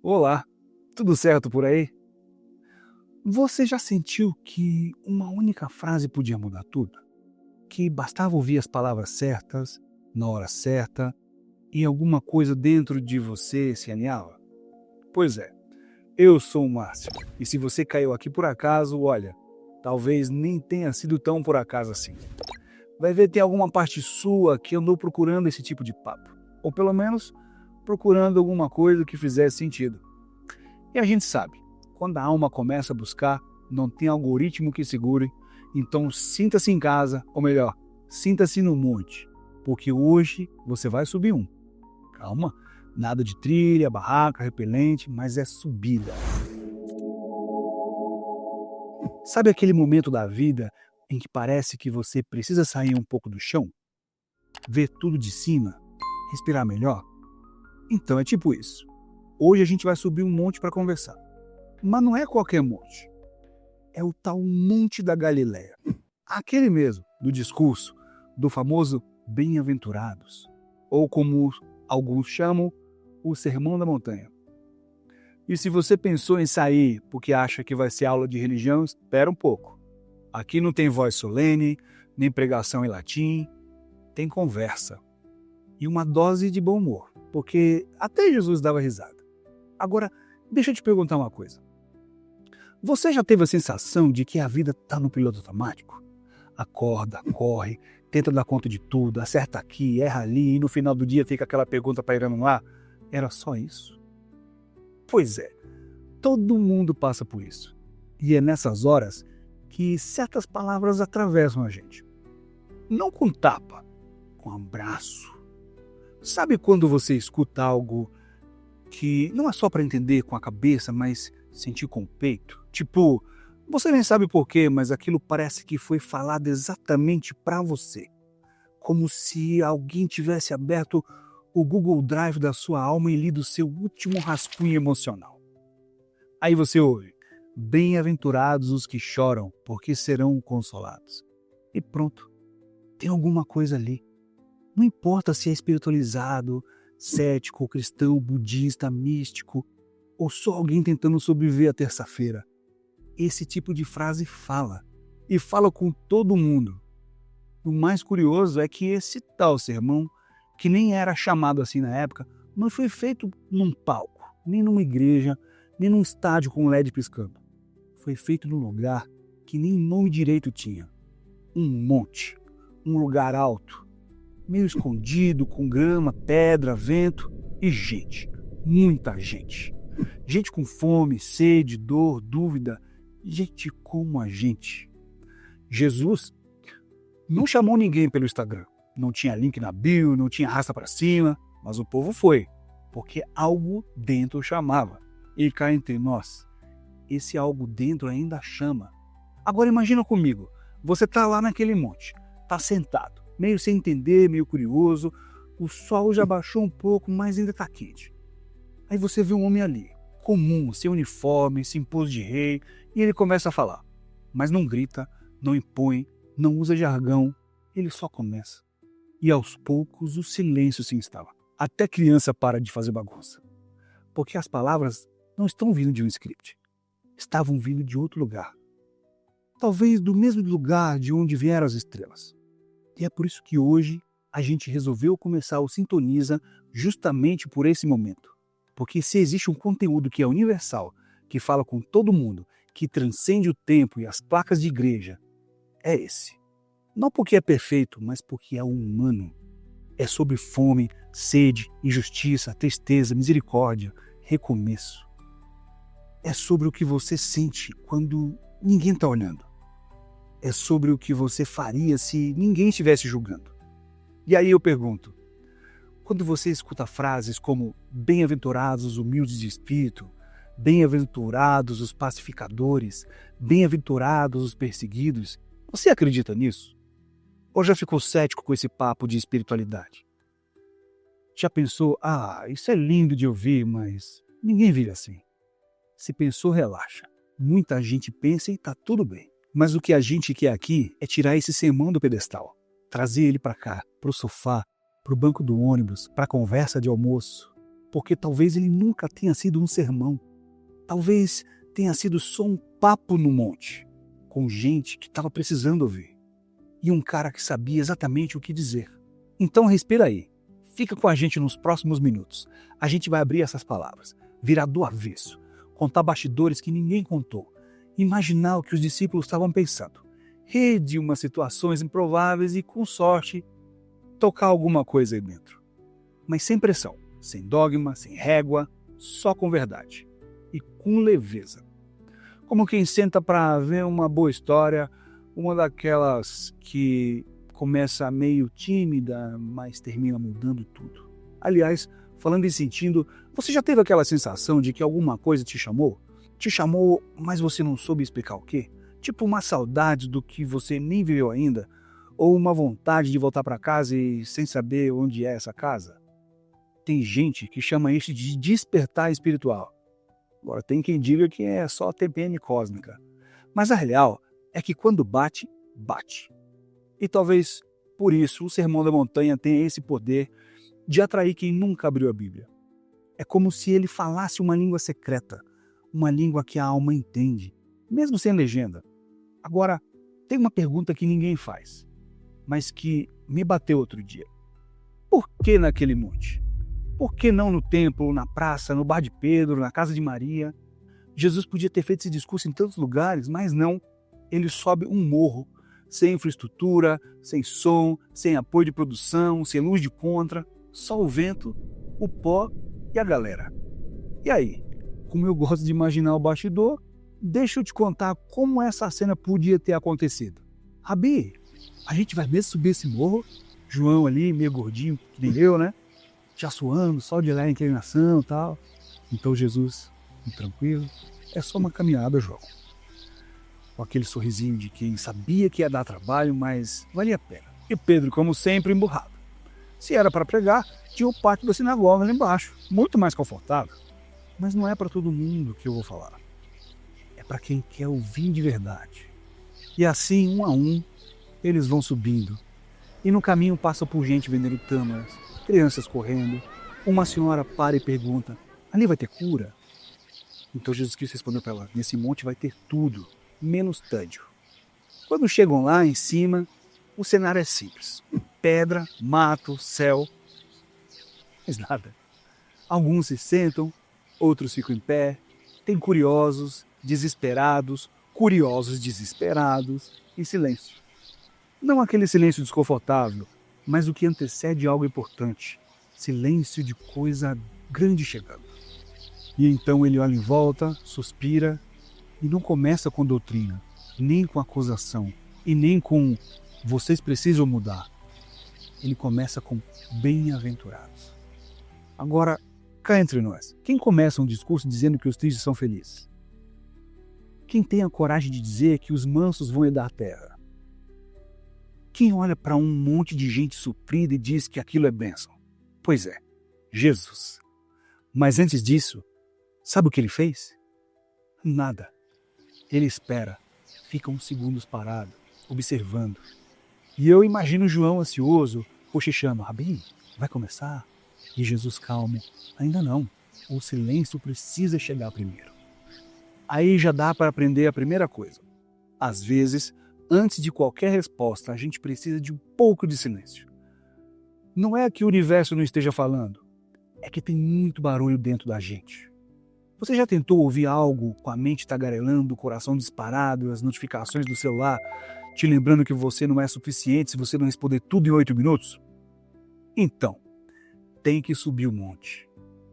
Olá, tudo certo por aí? Você já sentiu que uma única frase podia mudar tudo? Que bastava ouvir as palavras certas, na hora certa, e alguma coisa dentro de você se alinhava? Pois é, eu sou o Márcio, e se você caiu aqui por acaso, olha, talvez nem tenha sido tão por acaso assim. Vai ver, tem alguma parte sua que andou procurando esse tipo de papo, ou pelo menos procurando alguma coisa que fizesse sentido. E a gente sabe, quando a alma começa a buscar, não tem algoritmo que segure, então sinta-se em casa, ou melhor, sinta-se no monte, porque hoje você vai subir um. Calma, nada de trilha, barraca, repelente, mas é subida. Sabe aquele momento da vida em que parece que você precisa sair um pouco do chão? Ver tudo de cima? Respirar melhor? Então é tipo isso. Hoje a gente vai subir um monte para conversar. Mas não é qualquer monte. É o tal Monte da Galileia. Aquele mesmo, do discurso, do famoso Bem-aventurados. Ou como alguns chamam, o Sermão da Montanha. E se você pensou em sair porque acha que vai ser aula de religião, espera um pouco. Aqui não tem voz solene, nem pregação em latim, tem conversa. E uma dose de bom humor, porque até Jesus dava risada. Agora, deixa eu te perguntar uma coisa. Você já teve a sensação de que a vida está no piloto automático? Acorda, corre, tenta dar conta de tudo, acerta aqui, erra ali e no final do dia fica aquela pergunta pairando no ar. Era só isso? Pois é, todo mundo passa por isso. E é nessas horas que certas palavras atravessam a gente. Não com tapa, com abraço. Sabe quando você escuta algo que não é só para entender com a cabeça, mas sentir com o peito? Tipo, você nem sabe porquê, mas aquilo parece que foi falado exatamente para você. Como se alguém tivesse aberto o Google Drive da sua alma e lido seu último rascunho emocional. Aí você ouve: bem-aventurados os que choram, porque serão consolados. E pronto, tem alguma coisa ali. Não importa se é espiritualizado, cético, cristão, budista, místico, ou só alguém tentando sobreviver à terça-feira. Esse tipo de frase fala. E fala com todo mundo. O mais curioso é que esse tal sermão, que nem era chamado assim na época, não foi feito num palco, nem numa igreja, nem num estádio com LED piscando. Foi feito num lugar que nem nome direito tinha. Um monte, um lugar alto, meio escondido, com grama, pedra, vento e gente, muita gente. Gente com fome, sede, dor, dúvida, gente como a gente. Jesus não chamou ninguém pelo Instagram, não tinha link na bio, não tinha arrasta para cima, mas o povo foi, porque algo dentro chamava. E cá entre nós, esse algo dentro ainda chama. Agora imagina comigo, você tá lá naquele monte, tá sentado, meio sem entender, meio curioso, o sol já baixou um pouco, mas ainda tá quente. Aí você vê um homem ali, comum, sem uniforme, sem pose de rei, e ele começa a falar. Mas não grita, não impõe, não usa jargão, ele só começa. E aos poucos o silêncio se instala. Até criança para de fazer bagunça. Porque as palavras não estão vindo de um script. Estavam vindo de outro lugar. Talvez do mesmo lugar de onde vieram as estrelas. E é por isso que hoje a gente resolveu começar o Sintoniza justamente por esse momento. Porque se existe um conteúdo que é universal, que fala com todo mundo, que transcende o tempo e as placas de igreja, é esse. Não porque é perfeito, mas porque é humano. É sobre fome, sede, injustiça, tristeza, misericórdia, recomeço. É sobre o que você sente quando ninguém está olhando. É sobre o que você faria se ninguém estivesse julgando. E aí eu pergunto, quando você escuta frases como bem-aventurados os humildes de espírito, bem-aventurados os pacificadores, bem-aventurados os perseguidos, você acredita nisso? Ou já ficou cético com esse papo de espiritualidade? Já pensou, isso é lindo de ouvir, mas ninguém vive assim. Se pensou, relaxa. Muita gente pensa e tá tudo bem. Mas o que a gente quer aqui é tirar esse sermão do pedestal, trazer ele para cá, pro sofá, pro banco do ônibus, pra conversa de almoço porque talvez ele nunca tenha sido um sermão. Talvez tenha sido só um papo no monte, com gente que estava precisando ouvir. E um cara que sabia exatamente o que dizer. Então respira aí. Fica com a gente nos próximos minutos. A gente vai abrir essas palavras, virar do avesso, contar bastidores que ninguém contou, imaginar o que os discípulos estavam pensando, rir de umas situações improváveis e, com sorte, tocar alguma coisa aí dentro. Mas sem pressão, sem dogma, sem régua, só com verdade e com leveza. Como quem senta para ver uma boa história, uma daquelas que começa meio tímida, mas termina mudando tudo. Aliás, falando em sentido, você já teve aquela sensação de que alguma coisa te chamou? Te chamou, mas você não soube explicar o quê? Tipo uma saudade do que você nem viveu ainda? Ou uma vontade de voltar para casa e sem saber onde é essa casa? Tem gente que chama isso de despertar espiritual. Agora, tem quem diga que é só TPM cósmica. Mas a real é que quando bate, bate. E talvez por isso o Sermão da Montanha tenha esse poder de atrair quem nunca abriu a Bíblia. É como se ele falasse uma língua secreta, uma língua que a alma entende, mesmo sem legenda. Agora, tem uma pergunta que ninguém faz, mas que me bateu outro dia. Por que naquele monte? Por que não no templo, na praça, no bar de Pedro, na casa de Maria? Jesus podia ter feito esse discurso em tantos lugares, mas não. Ele sobe um morro, sem infraestrutura, sem som, sem apoio de produção, sem luz de contra, só o vento, o pó e a galera. E aí, como eu gosto de imaginar o bastidor, deixa eu te contar como essa cena podia ter acontecido. Rabi, a gente vai mesmo subir esse morro? João ali, meio gordinho, que nem eu, né? Já suando, só de lá em inclinação e tal. Então Jesus, tranquilo, é só uma caminhada, João. Com aquele sorrisinho de quem sabia que ia dar trabalho, mas valia a pena. E Pedro, como sempre, emburrado. Se era para pregar, tinha o pátio da sinagoga lá embaixo, muito mais confortável. Mas não é para todo mundo que eu vou falar. É para quem quer ouvir de verdade. E assim, um a um, eles vão subindo. E no caminho passam por gente vendendo tâmaras, crianças correndo. Uma senhora para e pergunta, ali vai ter cura? Então Jesus Cristo respondeu para ela, nesse monte vai ter tudo, menos tédio. Quando chegam lá em cima, o cenário é simples. Pedra, mato, céu, mas nada. Alguns se sentam, outros ficam em pé. Tem curiosos, desesperados, curiosos desesperados, em silêncio. Não aquele silêncio desconfortável, mas o que antecede algo importante. Silêncio de coisa grande chegando. E então ele olha em volta, suspira, e não começa com doutrina, nem com acusação, e nem com vocês precisam mudar. Ele começa com bem-aventurados. Agora, cá entre nós, quem começa um discurso dizendo que os tristes são felizes? Quem tem a coragem de dizer que os mansos vão herdar a terra? Quem olha para um monte de gente suprida e diz que aquilo é bênção? Pois é, Jesus. Mas antes disso, sabe o que ele fez? Nada. Ele espera, fica uns segundos parado, observando. E eu imagino João ansioso, cochichando, Rabi, vai começar? E Jesus calmo, ainda não, o silêncio precisa chegar primeiro. Aí já dá para aprender a primeira coisa. Às vezes, antes de qualquer resposta, a gente precisa de um pouco de silêncio. Não é que o universo não esteja falando, é que tem muito barulho dentro da gente. Você já tentou ouvir algo com a mente tagarelando, o coração disparado, as notificações do celular te lembrando que você não é suficiente se você não responder tudo em 8 minutos? Então, tem que subir o monte,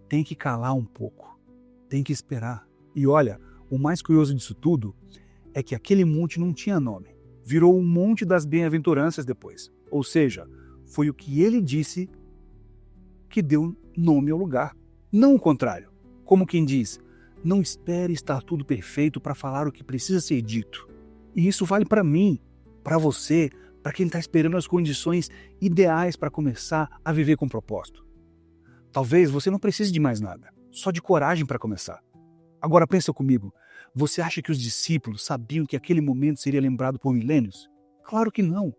tem que calar um pouco, tem que esperar. E olha, o mais curioso disso tudo é que aquele monte não tinha nome, virou um monte das bem-aventuranças depois. Ou seja, foi o que ele disse que deu nome ao lugar, não o contrário. Como quem diz, não espere estar tudo perfeito para falar o que precisa ser dito. E isso vale para mim, para você, para quem está esperando as condições ideais para começar a viver com propósito. Talvez você não precise de mais nada, só de coragem para começar. Agora pensa comigo, você acha que os discípulos sabiam que aquele momento seria lembrado por milênios? Claro que não.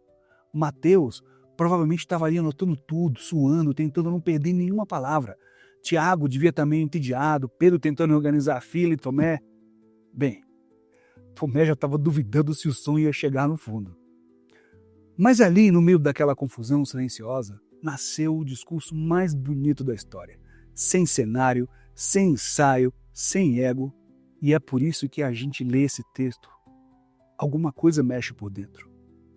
Mateus provavelmente estava ali anotando tudo, suando, tentando não perder nenhuma palavra. Tiago devia estar meio entediado, Pedro tentando organizar a fila e Tomé... Bem, Tomé já estava duvidando se o som ia chegar no fundo. Mas ali, no meio daquela confusão silenciosa, nasceu o discurso mais bonito da história. Sem cenário, sem ensaio, sem ego. E é por isso que a gente lê esse texto. Alguma coisa mexe por dentro.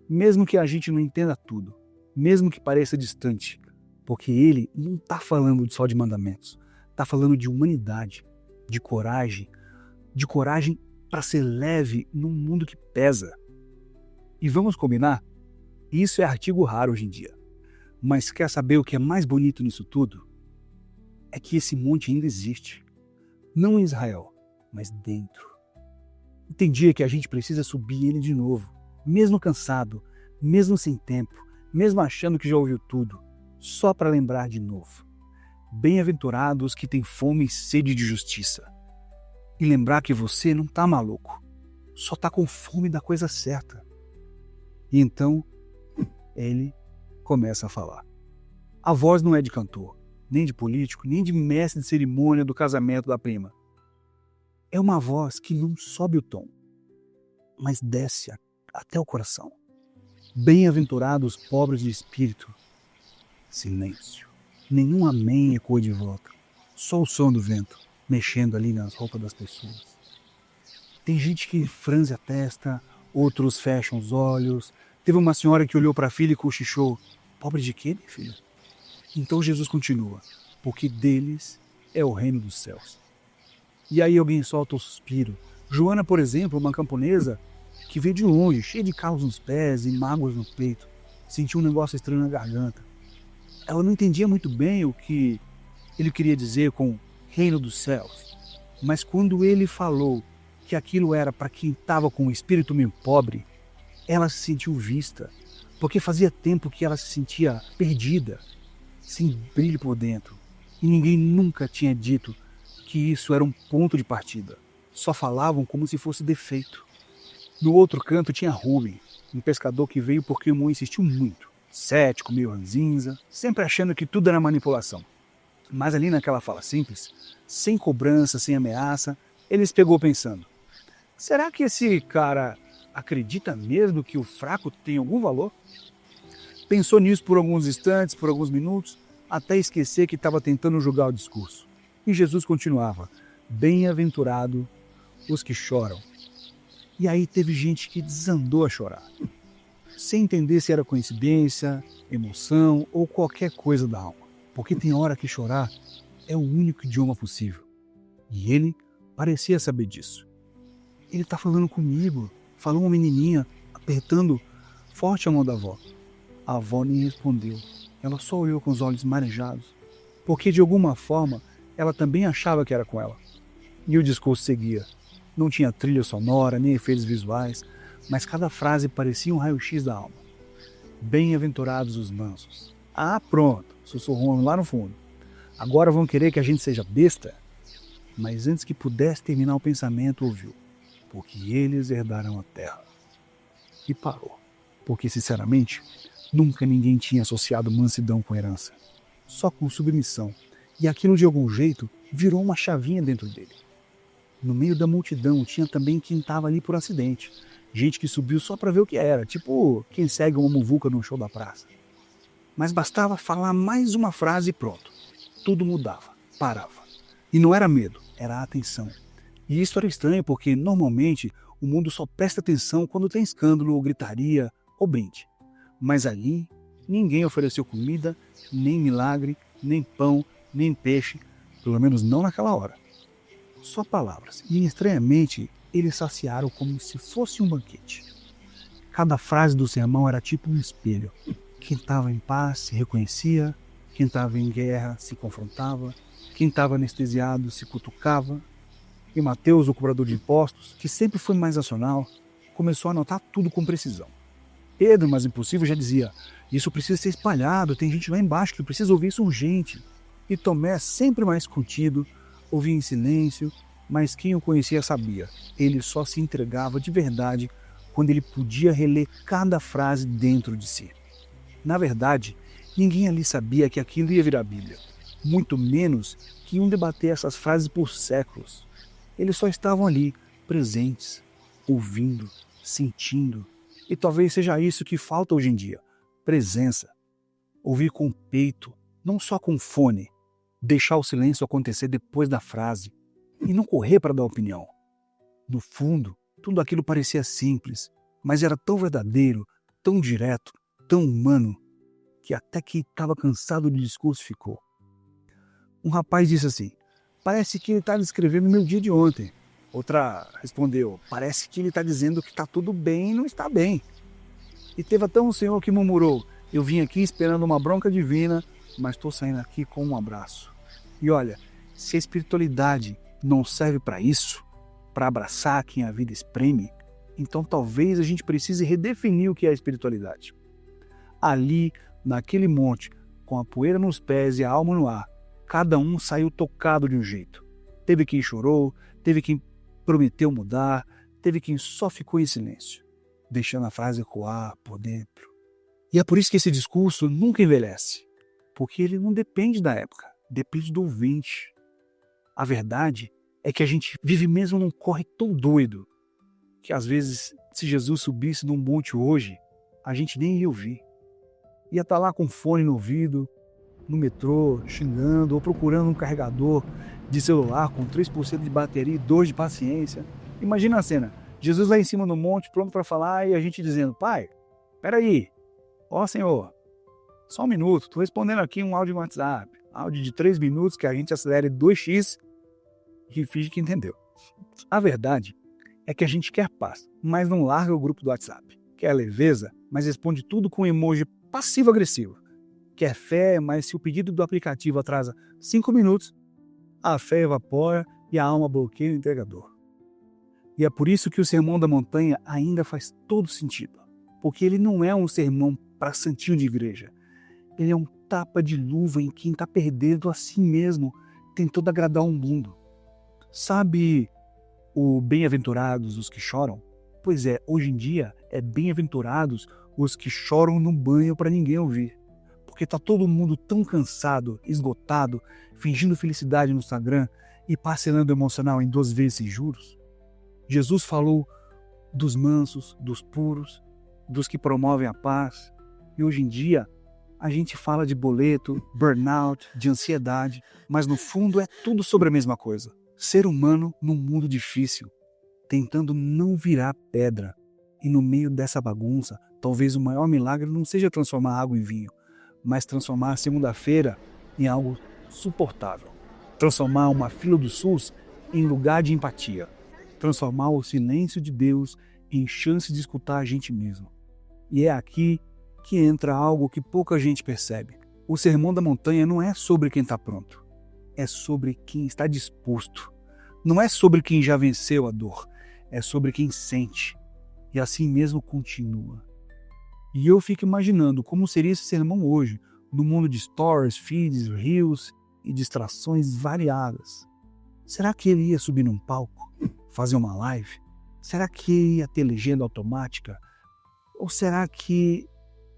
Mesmo que a gente não entenda tudo. Mesmo que pareça distante. Porque ele não está falando só de mandamentos. Está falando de humanidade, de coragem para ser leve num mundo que pesa. E vamos combinar? Isso é artigo raro hoje em dia. Mas quer saber o que é mais bonito nisso tudo? É que esse monte ainda existe. Não em Israel, mas dentro. E tem dia que a gente precisa subir ele de novo, mesmo cansado, mesmo sem tempo, mesmo achando que já ouviu tudo, só para lembrar de novo. Bem-aventurados que têm fome e sede de justiça. E lembrar que você não está maluco, só está com fome da coisa certa. E então, ele começa a falar. A voz não é de cantor, nem de político, nem de mestre de cerimônia do casamento da prima. É uma voz que não sobe o tom, mas desce até o coração. Bem-aventurados os pobres de espírito. Silêncio. Nenhum amém ecoa de volta. Só o som do vento, mexendo ali nas roupas das pessoas. Tem gente que franze a testa, outros fecham os olhos. Teve uma senhora que olhou para a filha e cochichou. Pobre de quê, minha filha? Então Jesus continua. Porque deles é o reino dos céus. E aí alguém solta o suspiro. Joana, por exemplo, uma camponesa que veio de longe, cheia de calos nos pés e mágoas no peito. Sentiu um negócio estranho na garganta. Ela não entendia muito bem o que ele queria dizer com reino dos céus. Mas quando ele falou que aquilo era para quem estava com o espírito meio pobre, ela se sentiu vista, porque fazia tempo que ela se sentia perdida, sem brilho por dentro. E ninguém nunca tinha dito que isso era um ponto de partida. Só falavam como se fosse defeito. No outro canto tinha Rubem, um pescador que veio porque o irmão insistiu muito. Cético, meio ranzinza, sempre achando que tudo era manipulação. Mas ali naquela fala simples, sem cobrança, sem ameaça, ele se pegou pensando. Será que esse cara acredita mesmo que o fraco tem algum valor? Pensou nisso por alguns instantes, por alguns minutos, até esquecer que estava tentando julgar o discurso. E Jesus continuava, bem-aventurado os que choram. E aí teve gente que desandou a chorar, sem entender se era coincidência, emoção ou qualquer coisa da alma. Porque tem hora que chorar é o único idioma possível. E ele parecia saber disso. Ele está falando comigo, falou uma menininha, apertando forte a mão da avó. A avó nem respondeu, ela só olhou com os olhos marejados, porque de alguma forma ela também achava que era com ela. E o discurso seguia. Não tinha trilha sonora, nem efeitos visuais, mas cada frase parecia um raio-x da alma. Bem-aventurados os mansos. Ah, pronto, sussurrou um lá no fundo. Agora vão querer que a gente seja besta? Mas antes que pudesse terminar o pensamento, ouviu. Porque eles herdarão a terra. E parou. Porque, sinceramente, nunca ninguém tinha associado mansidão com herança. Só com submissão. E aquilo, de algum jeito, virou uma chavinha dentro dele. No meio da multidão tinha também quem estava ali por acidente. Gente que subiu só para ver o que era, tipo quem segue uma muvuca num show da praça. Mas bastava falar mais uma frase e pronto. Tudo mudava, parava. E não era medo, era atenção. E isso era estranho porque, normalmente, o mundo só presta atenção quando tem escândalo ou gritaria ou brinde. Mas ali, ninguém ofereceu comida, nem milagre, nem pão, nem peixe, pelo menos não naquela hora. Só palavras. E, estranhamente, eles saciaram como se fosse um banquete. Cada frase do sermão era tipo um espelho. Quem estava em paz se reconhecia, quem estava em guerra se confrontava, quem estava anestesiado se cutucava. E Mateus, o cobrador de impostos, que sempre foi mais racional, começou a anotar tudo com precisão. Pedro, mais impossível, já dizia, isso precisa ser espalhado, tem gente lá embaixo que precisa ouvir isso urgente. E Tomé, sempre mais contido, ouvia em silêncio, mas quem o conhecia sabia, ele só se entregava de verdade quando ele podia reler cada frase dentro de si. Na verdade, ninguém ali sabia que aquilo ia virar Bíblia. muito menos que iam debater essas frases por séculos. Eles só estavam ali, presentes, ouvindo, sentindo. E talvez seja isso que falta hoje em dia: presença. Ouvir com o peito, não só com o fone. Deixar o silêncio acontecer depois da frase. E não correr para dar opinião. No fundo, tudo aquilo parecia simples, mas era tão verdadeiro, tão direto, tão humano, que até quem estava cansado do discurso ficou. Um rapaz disse assim: parece que ele está descrevendo meu dia de ontem. Outra respondeu: parece que ele está dizendo que está tudo bem e não está bem. E teve até um senhor que murmurou: eu vim aqui esperando uma bronca divina, mas estou saindo aqui com um abraço. E olha, se a espiritualidade não serve para isso, para abraçar quem a vida espreme, então talvez a gente precise redefinir o que é a espiritualidade. Ali, naquele monte, com a poeira nos pés e a alma no ar, cada um saiu tocado de um jeito. Teve quem chorou, teve quem prometeu mudar, teve quem só ficou em silêncio, deixando a frase ecoar por dentro. E é por isso que esse discurso nunca envelhece, porque ele não depende da época, depende do ouvinte. A verdade é que a gente vive mesmo num corre tão doido, que às vezes, se Jesus subisse num monte hoje, a gente nem ia ouvir. Ia estar lá com fone no ouvido, no metrô, xingando ou procurando um carregador de celular com 3% de bateria e 2 de paciência. Imagina a cena, Jesus lá em cima no monte, pronto para falar, e a gente dizendo: pai, peraí, ó Senhor, só um minuto, estou respondendo aqui um áudio no WhatsApp, áudio de 3 minutos que a gente acelere 2x e finge que entendeu. A verdade é que a gente quer paz, mas não larga o grupo do WhatsApp. Quer leveza, mas responde tudo com emoji passivo-agressivo. Quer fé, mas se o pedido do aplicativo atrasa 5 minutos, a fé evapora e a alma bloqueia o entregador. E é por isso que o Sermão da Montanha ainda faz todo sentido. Porque ele não é um sermão para santinho de igreja. Ele é um tapa de luva em quem está perdendo a si mesmo, tentando agradar o mundo. Sabe o bem-aventurados os que choram? Pois é, hoje em dia é bem-aventurados os que choram no banho para ninguém ouvir. Porque está todo mundo tão cansado, esgotado, fingindo felicidade no Instagram e parcelando o emocional em 2 vezes sem juros. Jesus falou dos mansos, dos puros, dos que promovem a paz. E hoje em dia a gente fala de boleto, burnout, de ansiedade, mas no fundo é tudo sobre a mesma coisa. Ser humano num mundo difícil, tentando não virar pedra. E no meio dessa bagunça, talvez o maior milagre não seja transformar água em vinho, mas transformar a segunda-feira em algo suportável. Transformar uma fila do SUS em lugar de empatia. Transformar o silêncio de Deus em chance de escutar a gente mesmo. E é aqui que entra algo que pouca gente percebe. O Sermão da Montanha não é sobre quem está pronto. É sobre quem está disposto. Não é sobre quem já venceu a dor. É sobre quem sente. E assim mesmo continua. E eu fico imaginando como seria esse sermão hoje, no mundo de stories, feeds, reels e distrações variadas. Será que ele ia subir num palco, fazer uma live? Será que ia ter legenda automática? Ou será que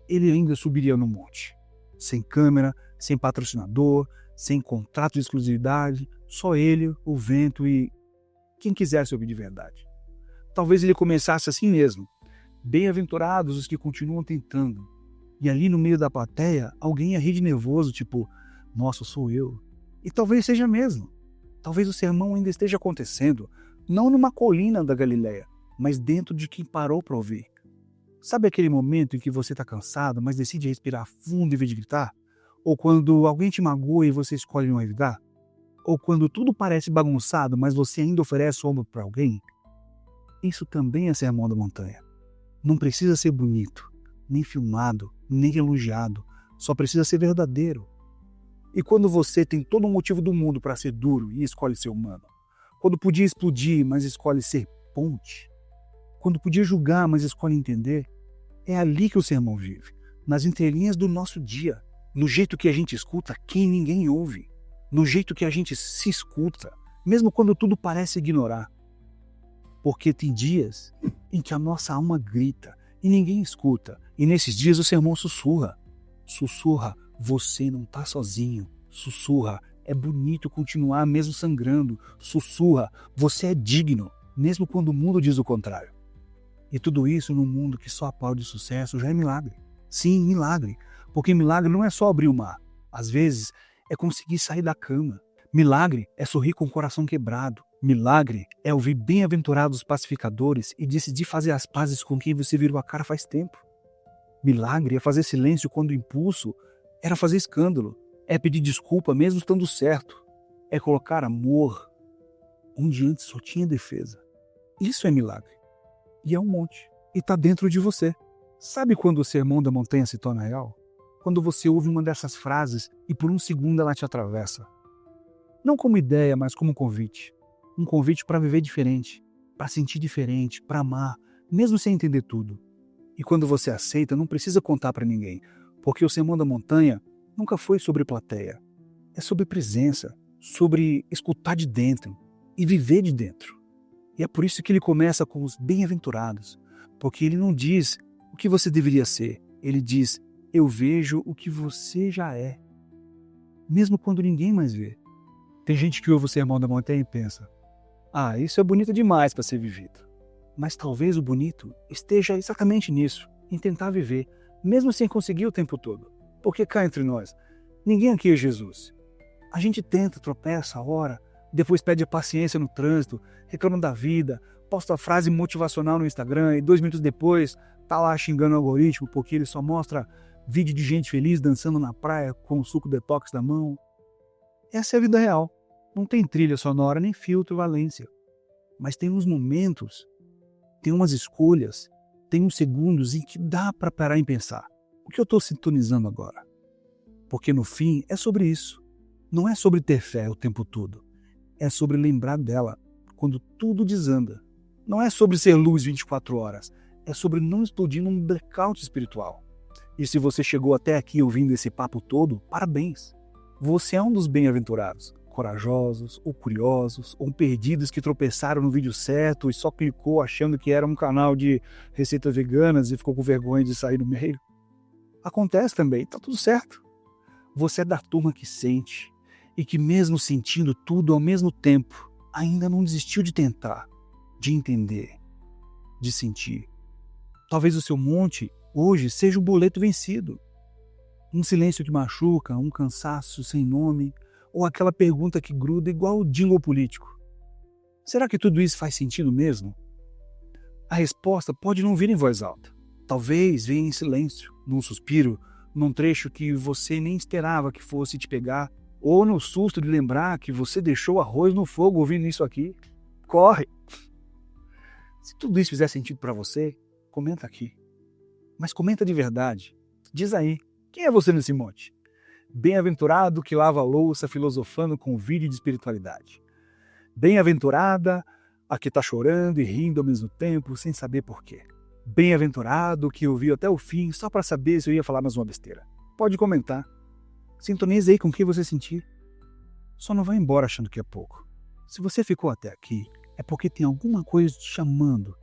ele ainda subiria no monte? Sem câmera, sem patrocinador, sem contrato de exclusividade, só ele, o vento e quem quisesse ouvir de verdade. Talvez ele começasse assim mesmo. Bem-aventurados os que continuam tentando. E ali no meio da plateia, alguém ia rir de nervoso, tipo, nossa, sou eu. E talvez seja mesmo. Talvez o sermão ainda esteja acontecendo, não numa colina da Galileia, mas dentro de quem parou para ouvir. Sabe aquele momento em que você está cansado, mas decide respirar fundo em vez de gritar? Ou quando alguém te magoa e você escolhe não evitar? Ou quando tudo parece bagunçado, mas você ainda oferece o ombro para alguém? Isso também é Sermão da Montanha. Não precisa ser bonito, nem filmado, nem elogiado. Só precisa ser verdadeiro. E quando você tem todo o motivo do mundo para ser duro e escolhe ser humano? Quando podia explodir, mas escolhe ser ponte? Quando podia julgar, mas escolhe entender? É ali que o sermão vive, nas entrelinhas do nosso dia, no jeito que a gente escuta quem ninguém ouve, no jeito que a gente se escuta, mesmo quando tudo parece ignorar. Porque tem dias em que a nossa alma grita e ninguém escuta, e nesses dias o sermão sussurra. Sussurra, você não está sozinho, Sussurra, é bonito continuar mesmo sangrando. Sussurra, você é digno, mesmo quando o mundo diz o contrário. E tudo isso num mundo que só aplaude sucesso já é milagre. Sim, milagre. Porque milagre não é só abrir o mar. Às vezes, é conseguir sair da cama. Milagre é sorrir com o coração quebrado. Milagre é ouvir bem-aventurados pacificadores e decidir fazer as pazes com quem você virou a cara faz tempo. Milagre é fazer silêncio quando o impulso era fazer escândalo. É pedir desculpa mesmo estando certo. É colocar amor onde antes só tinha defesa. Isso é milagre. E é um monte. E está dentro de você. Sabe quando o sermão da montanha se torna real? Quando você ouve uma dessas frases e por um segundo ela te atravessa. Não como ideia, mas como um convite. Um convite para viver diferente, para sentir diferente, para amar, mesmo sem entender tudo. E quando você aceita, não precisa contar para ninguém, porque o sermão da montanha nunca foi sobre plateia. É sobre presença, sobre escutar de dentro e viver de dentro. E é por isso que ele começa com os bem-aventurados, porque ele não diz o que você deveria ser, ele diz, eu vejo o que você já é, mesmo quando ninguém mais vê. Tem gente que ouve o sermão da montanha e pensa, isso é bonito demais para ser vivido. Mas talvez o bonito esteja exatamente nisso, em tentar viver, mesmo sem conseguir o tempo todo. Porque cá entre nós, ninguém aqui é Jesus. A gente tenta, tropeça, ora, depois pede paciência no trânsito, reclama da vida, posta a frase motivacional no Instagram e 2 minutos depois tá lá xingando o algoritmo porque ele só mostra vídeo de gente feliz dançando na praia com o suco detox na mão. Essa é a vida real. Não tem trilha sonora, nem filtro valência. Mas tem uns momentos, tem umas escolhas, tem uns segundos em que dá para parar e pensar. O que eu estou sintonizando agora? Porque no fim é sobre isso. Não é sobre ter fé o tempo todo. É sobre lembrar dela quando tudo desanda. Não é sobre ser luz 24 horas. É sobre não explodir num blackout espiritual. E se você chegou até aqui ouvindo esse papo todo, parabéns. Você é um dos bem-aventurados. Corajosos, ou curiosos, ou perdidos que tropeçaram no vídeo certo e só clicou achando que era um canal de receitas veganas e ficou com vergonha de sair no meio. Acontece também, tá tudo certo. Você é da turma que sente e que mesmo sentindo tudo ao mesmo tempo, ainda não desistiu de tentar, de entender, de sentir. Talvez o seu monte hoje seja um boleto vencido. Um silêncio que machuca, um cansaço sem nome, ou aquela pergunta que gruda igual o jingle político. Será que tudo isso faz sentido mesmo? A resposta pode não vir em voz alta. Talvez venha em silêncio, num suspiro, num trecho que você nem esperava que fosse te pegar, ou no susto de lembrar que você deixou arroz no fogo ouvindo isso aqui. Corre! Se tudo isso fizer sentido para você, comenta aqui. Mas comenta de verdade. Diz aí, quem é você nesse monte? Bem-aventurado que lava a louça filosofando com vídeo de espiritualidade. Bem-aventurada a que está chorando e rindo ao mesmo tempo sem saber porquê. Bem-aventurado que ouviu até o fim só para saber se eu ia falar mais uma besteira. Pode comentar. Sintonize aí com o que você sentir. Só não vai embora achando que é pouco. Se você ficou até aqui, é porque tem alguma coisa te chamando.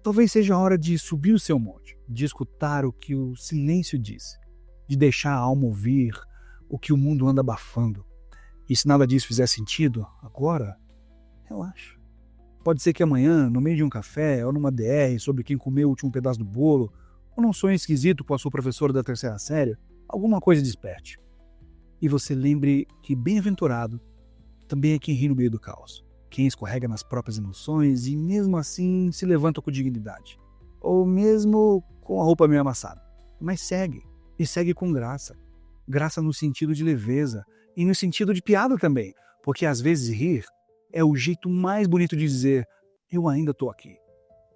Talvez seja a hora de subir o seu monte, de escutar o que o silêncio diz, de deixar a alma ouvir o que o mundo anda abafando. E se nada disso fizer sentido, agora, relaxa. Pode ser que amanhã, no meio de um café ou numa DR sobre quem comeu o último pedaço do bolo, ou num sonho esquisito com a sua professora da 3ª série, alguma coisa desperte. E você lembre que bem-aventurado também é quem ri no meio do caos, quem escorrega nas próprias emoções e mesmo assim se levanta com dignidade. Ou mesmo com a roupa meio amassada. Mas segue. E segue com graça. Graça no sentido de leveza e no sentido de piada também, porque às vezes rir é o jeito mais bonito de dizer eu ainda tô aqui.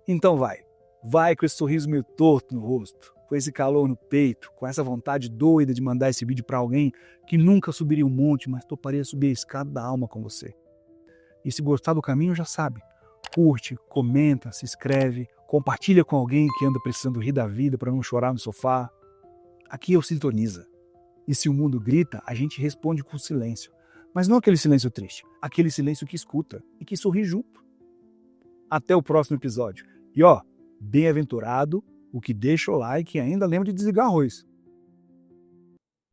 Então vai com esse sorriso meio torto no rosto, com esse calor no peito, com essa vontade doida de mandar esse vídeo para alguém que nunca subiria um monte, mas toparia subir a escada da alma com você. E se gostar do caminho, já sabe, curte, comenta, se inscreve, compartilha com alguém que anda precisando rir da vida para não chorar no sofá. Aqui eu sintoniza. E se o mundo grita, a gente responde com silêncio. Mas não aquele silêncio triste, aquele silêncio que escuta e que sorri junto. Até o próximo episódio. E bem-aventurado o que deixa o like e ainda lembra de desligar arroz.